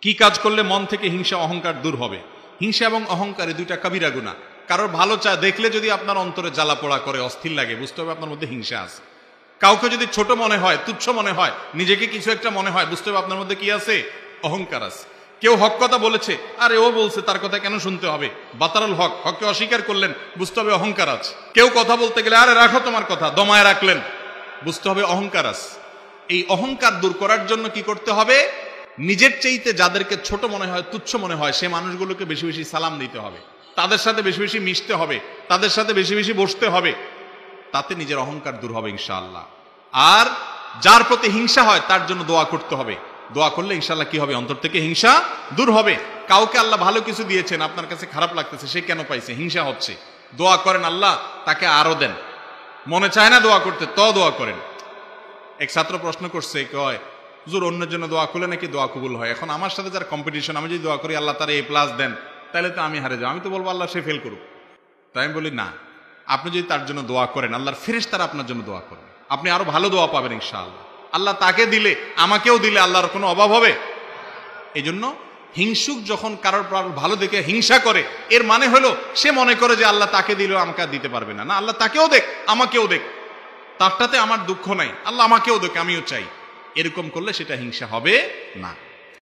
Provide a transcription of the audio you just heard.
কি কাজ করলে মন থেকে হিংসা অহংকার দূর হবে? হিংসা এবং অহংকার এই দুইটা কাবিরা গুনাহ। কারোর ভালো চা দেখলে যদি আপনার অন্তরে জ্বালা পোড়া করে, অস্থির লাগে, বুঝতে হবে আপনার মধ্যে হিংসা আছে। কাউকে যদি ছোট মনে হয়, তুচ্ছ মনে হয়, নিজেকে কিছু একটা মনে হয়, বুঝতে হবে আপনার মধ্যে কি আছে? অহংকার আছে। কেউ হক কথা বলেছে, আরে ও বলছে, তার কথা কেন শুনতে হবে? বাতারুল হক, হককে অস্বীকার করলেন, বুঝতে হবে অহংকার আছে। কেউ কথা বলতে গেলে, আরে রাখো তোমার কথা, দমায় রাখলেন, বুঝতে হবে অহংকার আছে। এই অহংকার দূর করার জন্য কি করতে হবে? নিজের চাইতে যাদেরকে ছোট মনে হয়, তুচ্ছ মনে হয়, সে মানুষগুলোকে বেশি বেশি সালাম দিতে হবে, তাদের সাথে বেশি বেশি মিশতে হবে, তাদের সাথে বেশি বেশি বসতে হবে। তাতে নিজের অহংকার দূর হবে ইনশাআল্লাহ। আর যার প্রতি হিংসা হয় তার জন্য দোয়া করতে হবে। দোয়া করলে ইনশাআল্লাহ কি হবে? অন্তর থেকে হিংসা দূর হবে। কাউকে আল্লাহ ভালো কিছু দিয়েছেন, আপনার কাছে খারাপ লাগতেছে, সে কেন পাইছে? হিংসা হচ্ছে। দোয়া করেন, আল্লাহ তাকে আরো দেন। মনে চায় না দোয়া করতে, তো দোয়া করেন। এক ছাত্র প্রশ্ন করছে, কয় হুজুর অন্যের জন্য দোয়া করলে নাকি দোয়া কবুল হয়। এখন আমার সাথে যার কম্পিটিশন, আমি যদি দোয়া করি আল্লাহ তার A+ দেন, তাহলে তো আমি হারে যাবো। আমি তো বলবো আল্লাহ সে ফেল করুক। তাই আমি বলি না, আপনি যদি তার জন্য দোয়া করেন, আল্লাহর ফেরেশতারা আপনার জন্য দোয়া করবে, আপনি আরো ভালো দোয়া পাবেন ইনশাআল্লাহ। আল্লাহ তাকে দিলে, আমাকেও দিলে আল্লাহর কোনো অভাব হবে? এই জন্য হিংসুক যখন কারোর ভালো দেখে হিংসা করে, এর মানে হলো সে মনে করে যে আল্লাহ তাকে দিলেও আমাকে দিতে পারবে না। না, আল্লাহ তাকেও দেখ, আমাকেও দেখ, তারটাতে আমার দুঃখ নাই, আল্লাহ আমাকেও দেখ, আমিও চাই। এরকম করলে সেটা হিংসা হবে না।